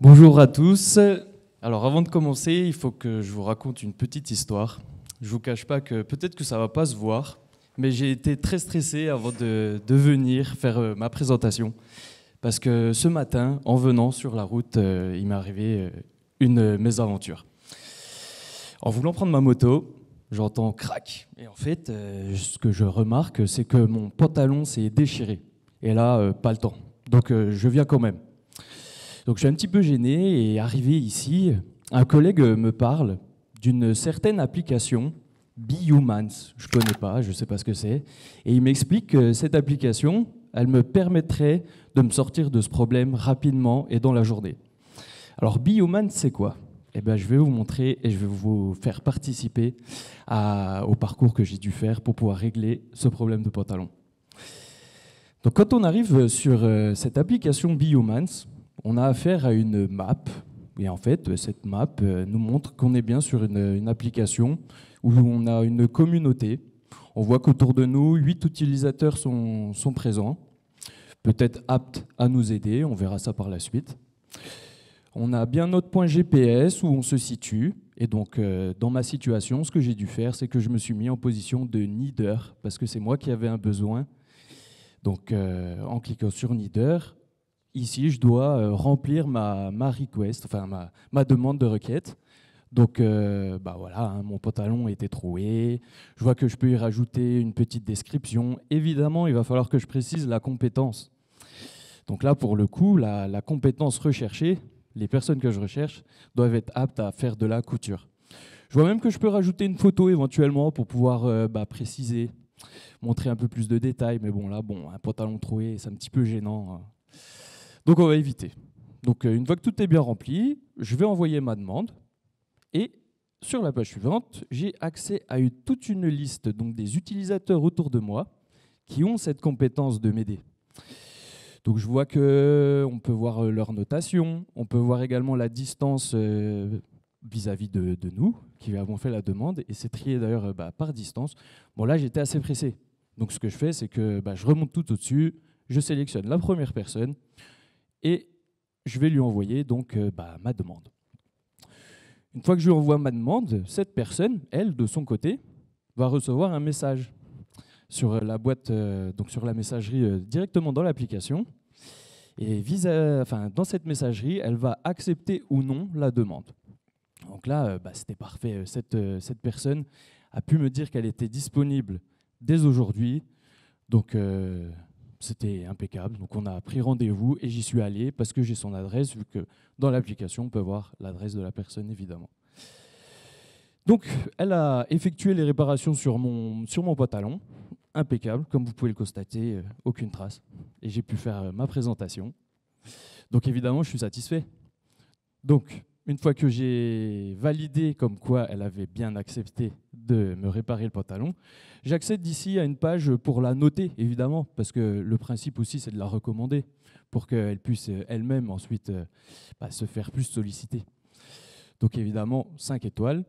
Bonjour à tous. Alors avant de commencer, il faut que je vous raconte une petite histoire. Je vous cache pas que peut-être que ça va pas se voir, mais j'ai été très stressé avant de venir faire ma présentation. Parce que ce matin, en venant sur la route, il m'est arrivé une mésaventure. En voulant prendre ma moto, j'entends crac. Et en fait, ce que je remarque, c'est que mon pantalon s'est déchiré. Et là, pas le temps. Donc je viens quand même. Donc je suis un petit peu gêné et arrivé ici, un collègue me parle d'une certaine application, Behumans. Je ne connais pas, je ne sais pas ce que c'est. Et il m'explique que cette application, elle me permettrait de me sortir de ce problème rapidement et dans la journée. Alors Behumans, c'est quoi ? Eh bien, je vais vous montrer et je vais vous faire participer au parcours que j'ai dû faire pour pouvoir régler ce problème de pantalon. Donc quand on arrive sur cette application Behumans, on a affaire à une map, et en fait, cette map nous montre qu'on est bien sur une application où on a une communauté. On voit qu'autour de nous, 8 utilisateurs sont présents, peut-être aptes à nous aider, on verra ça par la suite. On a bien notre point GPS où on se situe, et donc dans ma situation, ce que j'ai dû faire, c'est que je me suis mis en position de needer, parce que c'est moi qui avais un besoin. Donc en cliquant sur needer, ici, je dois remplir ma request, enfin ma demande de requête. Donc, voilà, hein, mon pantalon était troué. Je vois que je peux y rajouter une petite description. Évidemment, il va falloir que je précise la compétence. Donc là, pour le coup, la compétence recherchée, les personnes que je recherche doivent être aptes à faire de la couture. Je vois même que je peux rajouter une photo éventuellement pour pouvoir préciser, montrer un peu plus de détails. Mais bon, là, un pantalon troué, c'est un petit peu gênant. Donc on va éviter. Donc une fois que tout est bien rempli, je vais envoyer ma demande et sur la page suivante, j'ai accès à toute une liste donc, des utilisateurs autour de moi qui ont cette compétence de m'aider. Donc je vois qu'on peut voir leur notation, on peut voir également la distance vis-à-vis de nous qui avons fait la demande et c'est trié d'ailleurs par distance. Bon là j'étais assez pressé. Donc ce que je fais c'est que je remonte tout au-dessus, je sélectionne la première personne et je vais lui envoyer donc ma demande. Une fois que je lui envoie ma demande, cette personne, elle, de son côté, va recevoir un message sur la boîte, donc sur la messagerie directement dans l'application. Et dans cette messagerie, elle va accepter ou non la demande. Donc là, c'était parfait. Cette personne a pu me dire qu'elle était disponible dès aujourd'hui. Donc c'était impeccable. Donc on a pris rendez-vous et j'y suis allé parce que j'ai son adresse, vu que dans l'application, on peut voir l'adresse de la personne, évidemment. Donc elle a effectué les réparations sur mon pantalon. Impeccable, comme vous pouvez le constater, aucune trace. Et j'ai pu faire ma présentation. Donc évidemment, je suis satisfait. Donc, une fois que j'ai validé comme quoi elle avait bien accepté de me réparer le pantalon, j'accède d'ici à une page pour la noter, évidemment, parce que le principe aussi, c'est de la recommander pour qu'elle puisse elle-même ensuite se faire plus solliciter. Donc évidemment, 5 étoiles.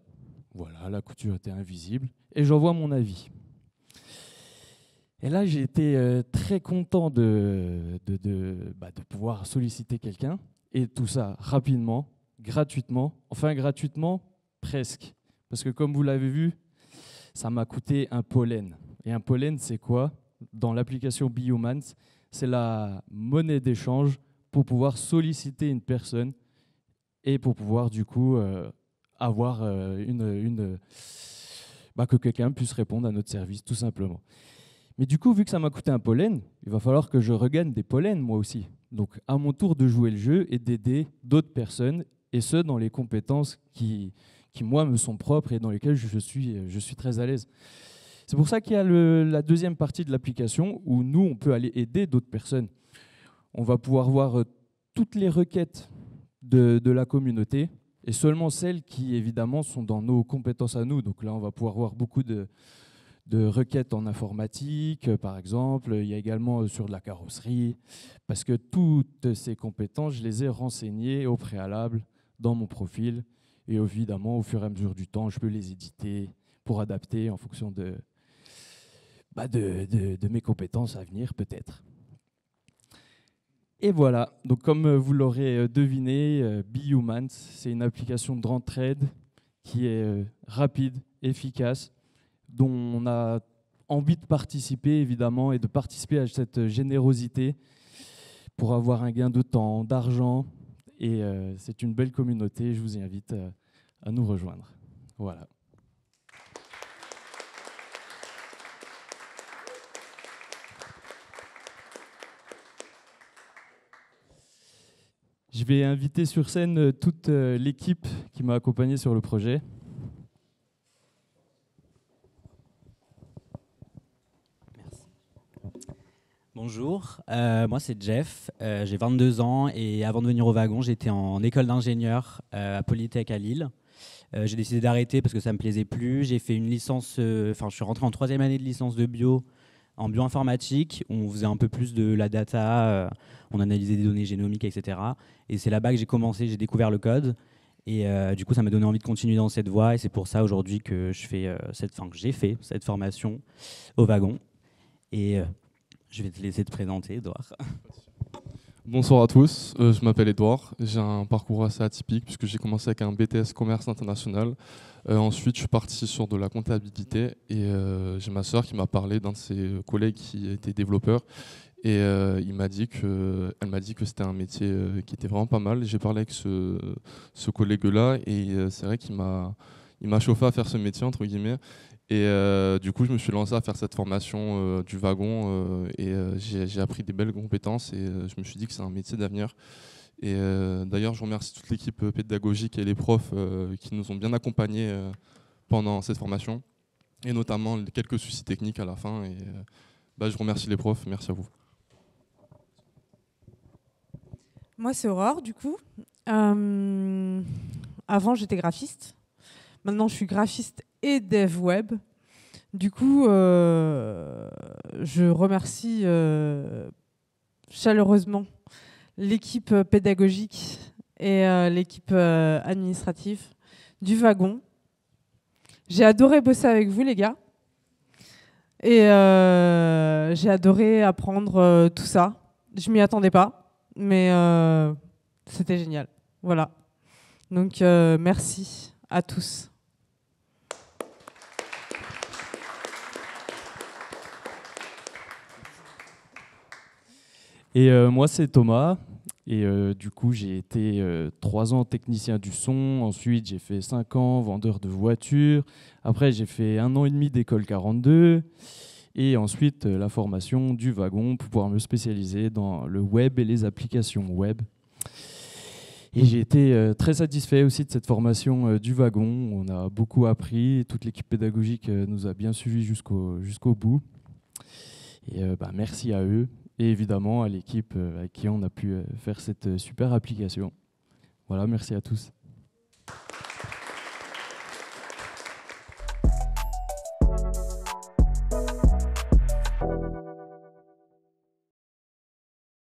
Voilà, la couture était invisible. Et j'envoie mon avis. Et là, j'ai été très content de pouvoir solliciter quelqu'un. Et tout ça rapidement, gratuitement. Enfin, gratuitement, presque. Parce que comme vous l'avez vu, ça m'a coûté un pollen. Et un pollen, c'est quoi ? Dans l'application Behumans, c'est la monnaie d'échange pour pouvoir solliciter une personne et pour pouvoir du coup avoir que quelqu'un puisse répondre à notre service, tout simplement. Mais du coup, vu que ça m'a coûté un pollen, il va falloir que je regagne des pollens moi aussi. Donc à mon tour de jouer le jeu et d'aider d'autres personnes, et ce, dans les compétences qui moi, me sont propres et dans lesquelles je suis très à l'aise. C'est pour ça qu'il y a la deuxième partie de l'application où nous, on peut aller aider d'autres personnes. On va pouvoir voir toutes les requêtes de la communauté et seulement celles qui, évidemment, sont dans nos compétences à nous. Donc là, on va pouvoir voir beaucoup de requêtes en informatique, par exemple. Il y a également sur de la carrosserie, parce que toutes ces compétences, je les ai renseignées au préalable dans mon profil. Et évidemment, au fur et à mesure du temps, je peux les éditer pour adapter en fonction de mes compétences à venir, peut-être. Et voilà, donc comme vous l'aurez deviné, BeHumans, c'est une application de d'entraide qui est rapide, efficace, dont on a envie de participer évidemment et de participer à cette générosité pour avoir un gain de temps, d'argent. Et c'est une belle communauté, je vous invite à nous rejoindre. Voilà. Je vais inviter sur scène toute l'équipe qui m'a accompagné sur le projet. Merci. Bonjour, moi c'est Jeff, j'ai 22 ans et avant de venir au Wagon, j'étais en école d'ingénieur à Polytech à Lille. J'ai décidé d'arrêter parce que ça ne me plaisait plus. J'ai fait une licence, je suis rentré en 3e année de licence de bio en bioinformatique. On faisait un peu plus de la data, on analysait des données génomiques, etc. Et c'est là-bas que j'ai commencé, j'ai découvert le code. Et du coup, ça m'a donné envie de continuer dans cette voie. Et c'est pour ça aujourd'hui que j'ai fait cette formation au Wagon. Et je vais te laisser te présenter, Edouard. Bonsoir à tous, je m'appelle Edouard, j'ai un parcours assez atypique puisque j'ai commencé avec un BTS commerce international. Ensuite je suis parti sur de la comptabilité et j'ai ma sœur qui m'a parlé d'un de ses collègues qui était développeur et elle m'a dit que c'était un métier qui était vraiment pas mal. J'ai parlé avec ce collègue-là et c'est vrai qu'il m'a chauffé à faire ce métier entre guillemets. Et du coup, je me suis lancé à faire cette formation du wagon et j'ai appris des belles compétences et je me suis dit que c'est un métier d'avenir. Et d'ailleurs, je remercie toute l'équipe pédagogique et les profs qui nous ont bien accompagnés pendant cette formation et notamment quelques soucis techniques à la fin. Et je remercie les profs, merci à vous. Moi, c'est Aurore, du coup. Avant, j'étais graphiste. Maintenant, je suis graphiste et dev web. Du coup, je remercie chaleureusement l'équipe pédagogique et l'équipe administrative du Wagon. J'ai adoré bosser avec vous, les gars. Et j'ai adoré apprendre tout ça. Je m'y attendais pas, mais c'était génial. Voilà. Donc, merci à tous. Et moi, c'est Thomas. Et du coup, j'ai été 3 ans technicien du son. Ensuite, j'ai fait 5 ans vendeur de voitures. Après, j'ai fait 1 an et demi d'école 42. Et ensuite, la formation du Wagon pour pouvoir me spécialiser dans le web et les applications web. Et j'ai été très satisfait aussi de cette formation du Wagon. On a beaucoup appris. Toute l'équipe pédagogique nous a bien suivis jusqu'au bout. Et merci à eux. Et évidemment à l'équipe avec qui on a pu faire cette super application. Voilà, merci à tous.